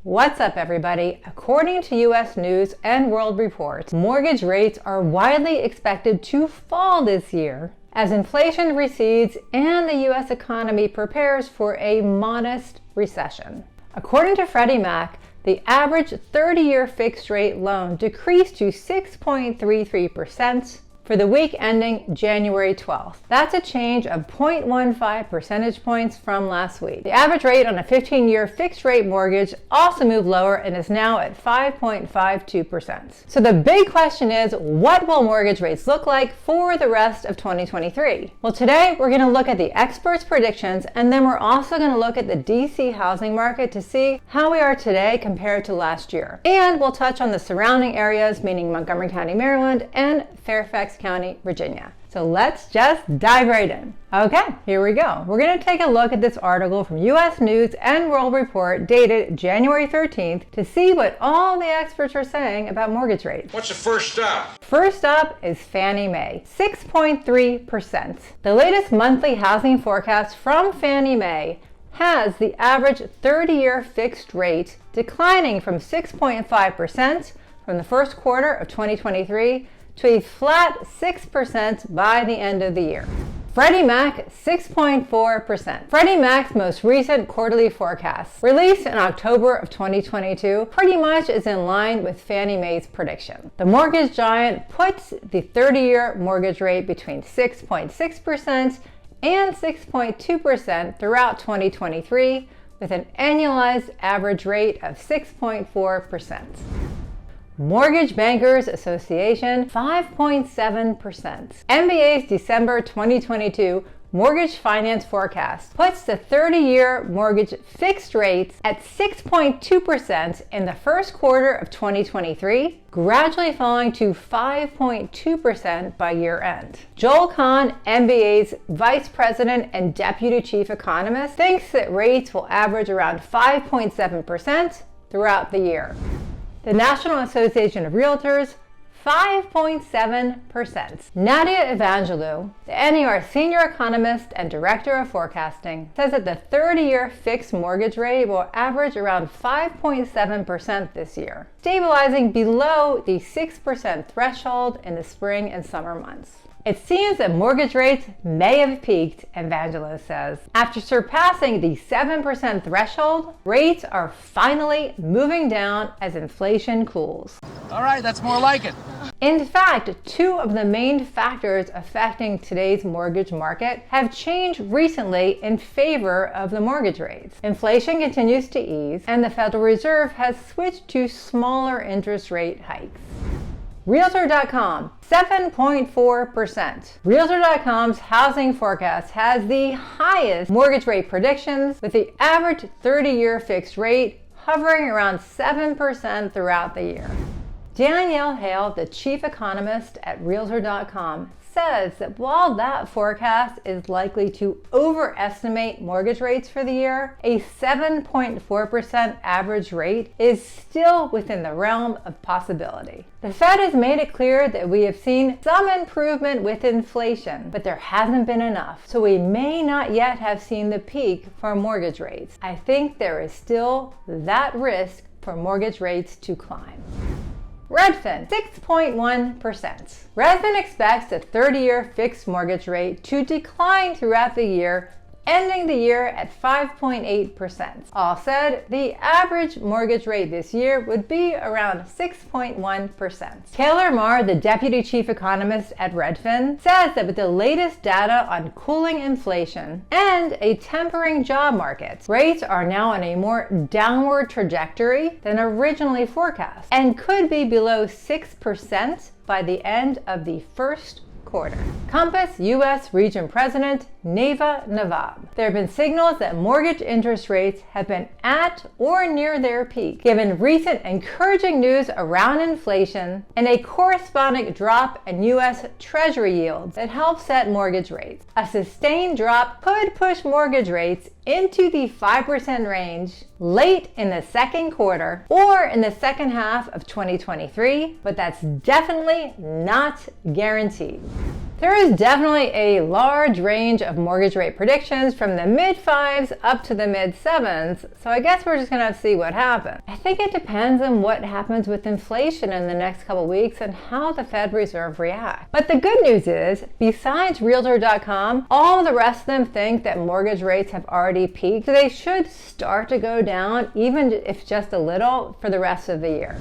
What's up, everybody? According to U.S. News and World Report, mortgage rates are widely expected to fall this year as inflation recedes and the U.S. economy prepares for a modest recession. According to Freddie Mac, the average 30-year fixed-rate loan decreased to 6.33% for the week ending January 12th. That's a change of 0.15 percentage points from last week. The average rate on a 15-year fixed-rate mortgage also moved lower and is now at 5.52%. So the big question is, what will mortgage rates look like for the rest of 2023? Well, today we're going to look at the experts' predictions, and then we're also going to look at the DC housing market to see how we are today compared to last year. And we'll touch on the surrounding areas, meaning Montgomery County, Maryland, and Fairfax County, Virginia. So let's just dive right in. Okay, here we go. We're going to take a look at this article from U.S. News and World Report dated January 13th to see what all the experts are saying about mortgage rates. What's the first stop? First up is Fannie Mae, 6.3%. The latest monthly housing forecast from Fannie Mae has the average 30-year fixed rate declining from 6.5% from the first quarter of 2023 to a flat 6% by the end of the year. Freddie Mac, 6.4%. Freddie Mac's most recent quarterly forecast, released in October of 2022, pretty much is in line with Fannie Mae's prediction. The mortgage giant puts the 30-year mortgage rate between 6.6% and 6.2% throughout 2023, with an annualized average rate of 6.4%. Mortgage Bankers Association, 5.7%. MBA's December 2022 mortgage finance forecast puts the 30-year mortgage fixed rates at 6.2% in the first quarter of 2023, gradually falling to 5.2% by year end. Joel Kahn, MBA's vice president and deputy chief economist, thinks that rates will average around 5.7% throughout the year. The National Association of Realtors, 5.7%. Nadia Evangelou, the NAR senior economist and director of forecasting, says that the 30-year fixed mortgage rate will average around 5.7% this year, stabilizing below the 6% threshold in the spring and summer months. It seems that mortgage rates may have peaked, Evangelou says. After surpassing the 7% threshold, rates are finally moving down as inflation cools. All right, that's more like it. In fact, two of the main factors affecting today's mortgage market have changed recently in favor of the mortgage rates. Inflation continues to ease, and the Federal Reserve has switched to smaller interest rate hikes. Realtor.com, 7.4%. Realtor.com's housing forecast has the highest mortgage rate predictions, with the average 30-year fixed rate hovering around 7% throughout the year. Danielle Hale, the chief economist at Realtor.com, says that while that forecast is likely to overestimate mortgage rates for the year, a 7.4% average rate is still within the realm of possibility. The Fed has made it clear that we have seen some improvement with inflation, but there hasn't been enough, so we may not yet have seen the peak for mortgage rates. I think there is still that risk for mortgage rates to climb. Redfin, 6.1%. Redfin expects the 30-year fixed mortgage rate to decline throughout the year, ending the year at 5.8%. All said, the average mortgage rate this year would be around 6.1%. Marr, the deputy chief economist at Redfin, says that with the latest data on cooling inflation and a tempering job market, rates are now on a more downward trajectory than originally forecast and could be below 6% by the end of the first quarter. Compass U.S. Region President Neda Navab. There have been signals that mortgage interest rates have been at or near their peak, given recent encouraging news around inflation and a corresponding drop in U.S. Treasury yields that help set mortgage rates. A sustained drop could push mortgage rates into the 5% range late in the second quarter or in the second half of 2023, but that's definitely not guaranteed. There is definitely a large range of mortgage rate predictions from the mid-5s up to the mid-7s, so I guess we're just going to have to see what happens. I think it depends on what happens with inflation in the next couple weeks and how the Fed Reserve reacts. But the good news is, besides Realtor.com, all the rest of them think that mortgage rates have already peaked, so they should start to go down, even if just a little, for the rest of the year.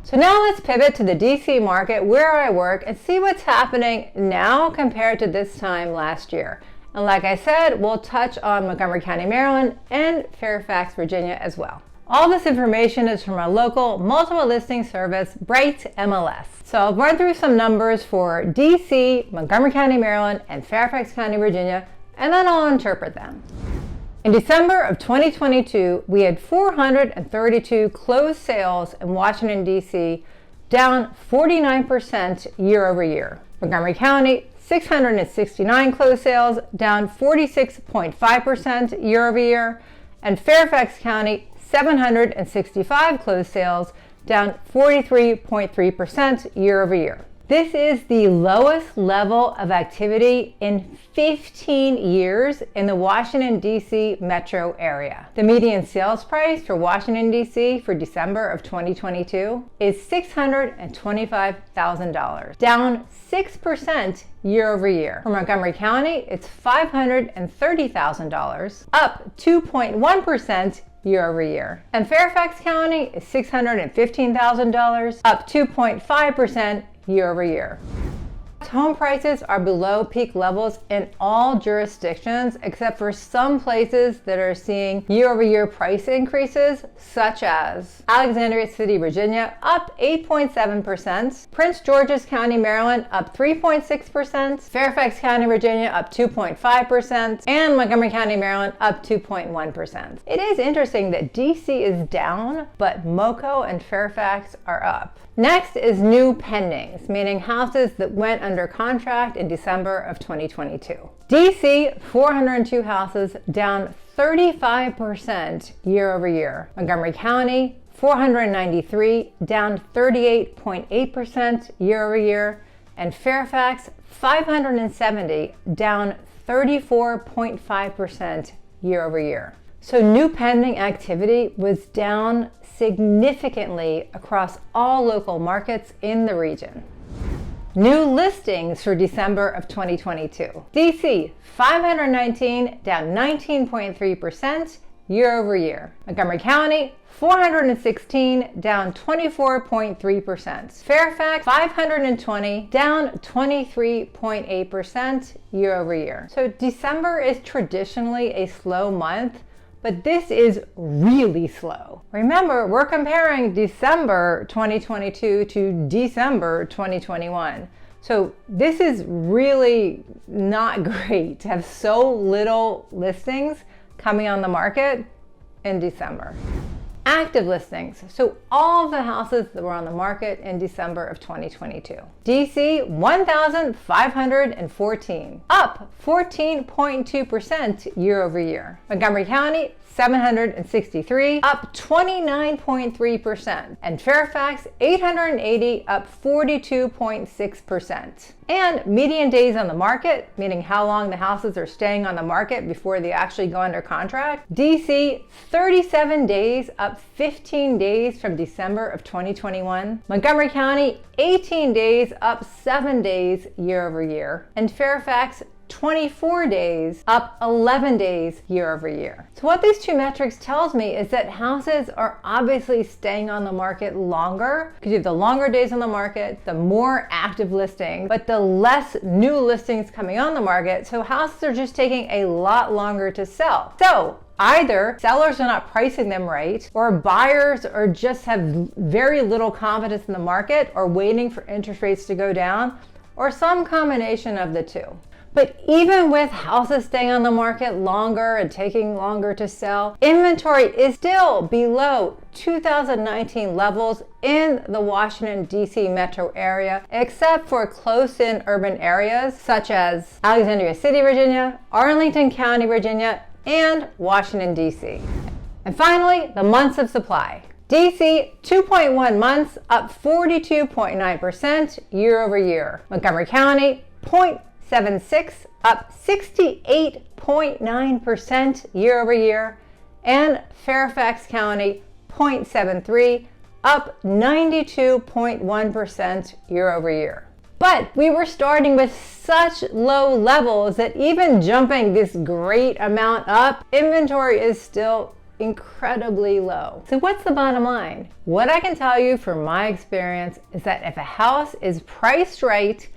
So now let's pivot to the DC market where I work and see what's happening now compared to this time last year. And like I said, we'll touch on Montgomery County, Maryland and Fairfax, Virginia as well. All this information is from our local multiple listing service, Bright MLS. So I'll run through some numbers for DC, Montgomery County, Maryland and Fairfax County, Virginia, and then I'll interpret them. In December of 2022, we had 432 closed sales in Washington, D.C., down 49% year over year. Montgomery County, 669 closed sales, down 46.5% year over year. And Fairfax County, 765 closed sales, down 43.3% year over year. This is the lowest level of activity in 15 years in the Washington, D.C. metro area. The median sales price for Washington, D.C. for December of 2022 is $625,000, down 6% year over year. For Montgomery County, it's $530,000, up 2.1% year over year. And Fairfax County is $615,000, up 2.5% year over year. Home prices are below peak levels in all jurisdictions except for some places that are seeing year-over-year price increases, such as Alexandria City, Virginia, up 8.7%, Prince George's County, Maryland, up 3.6%, Fairfax County, Virginia, up 2.5%, and Montgomery County, Maryland, up 2.1%. It is interesting that DC is down, but MoCo and Fairfax are up. Next is new pendings, meaning houses that went under contract in December of 2022. DC, 402 houses, down 35% year over year. Montgomery County, 493, down 38.8% year over year. And Fairfax, 570, down 34.5% year over year. So new pending activity was down significantly across all local markets in the region. New listings for December of 2022. DC, 519, down 19.3% year over year. Montgomery County, 416, down 24.3%. Fairfax, 520, down 23.8% year over year. So December is traditionally a slow month, but this is really slow. Remember, we're comparing December 2022 to December 2021. So this is really not great to have so little listings coming on the market in December. Active listings, so all the houses that were on the market in December of 2022. DC, 1,514, up 14.2% year over year. Montgomery County, 763, up 29.3%. And Fairfax, 880, up 42.6%. And median days on the market, meaning how long the houses are staying on the market before they actually go under contract. DC, 37 days, up 15 days from December of 2021. Montgomery County, 18 days, up 7 days year over year. And Fairfax, 24 days, up 11 days year over year. So what these two metrics tells me is that houses are obviously staying on the market longer, because you have the longer days on the market, the more active listings, but the less new listings coming on the market. So houses are just taking a lot longer to sell. So either sellers are not pricing them right, or buyers are just have very little confidence in the market or waiting for interest rates to go down, or some combination of the two. But even with houses staying on the market longer and taking longer to sell, inventory is still below 2019 levels in the Washington, D.C. metro area, except for close-in urban areas such as Alexandria City, Virginia, Arlington County, Virginia, and Washington, D.C. And finally, the months of supply. DC, 2.1 months, up 42.9% year over year. Montgomery County, 0.6 0.76, up 68.9% year over year, and Fairfax County 0.73, up 92.1% year over year. But we were starting with such low levels that even jumping this great amount up, inventory is still incredibly low. So what's the bottom line? What I can tell you from my experience is that if a house is priced right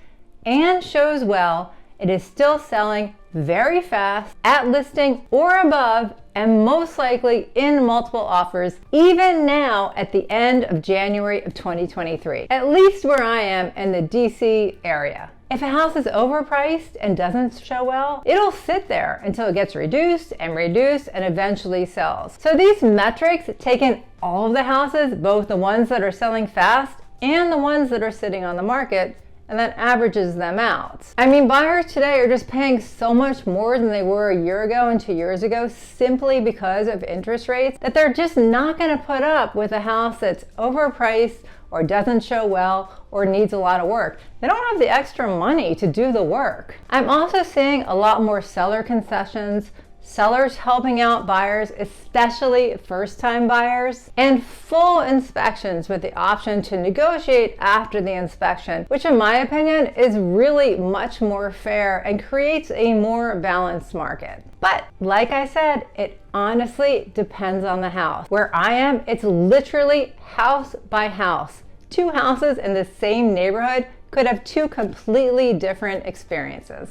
and shows well, it is still selling very fast, at listing or above, and most likely in multiple offers, even now at the end of January of 2023, at least where I am in the DC area. If a house is overpriced and doesn't show well, it'll sit there until it gets reduced and eventually sells. So these metrics take in all of the houses, both the ones that are selling fast and the ones that are sitting on the market, and then averages them out. I mean, buyers today are just paying so much more than they were a year ago and 2 years ago simply because of interest rates that they're just not gonna put up with a house that's overpriced or doesn't show well or needs a lot of work. They don't have the extra money to do the work. I'm also seeing a lot more seller concessions, sellers helping out buyers, especially first-time buyers, and full inspections with the option to negotiate after the inspection, which in my opinion is really much more fair and creates a more balanced market. But like I said, it honestly depends on the house. Where I am, it's literally house by house. Two houses in the same neighborhood could have two completely different experiences.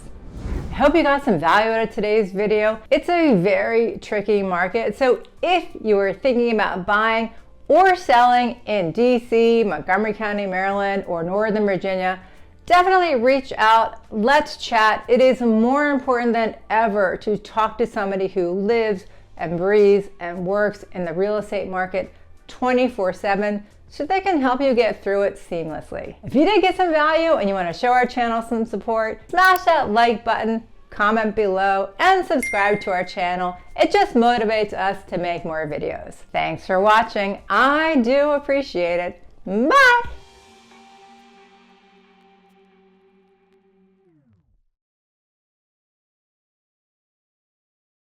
I hope you got some value out of today's video. It's a very tricky market, so if you are thinking about buying or selling in DC, Montgomery County, Maryland, or Northern Virginia, definitely reach out. Let's chat. It is more important than ever to talk to somebody who lives and breathes and works in the real estate market 24/7 so they can help you get through it seamlessly. If you did get some value and you want to show our channel some support, smash that like button, comment below, and subscribe to our channel. It just motivates us to make more videos. Thanks for watching. I do appreciate it. Bye!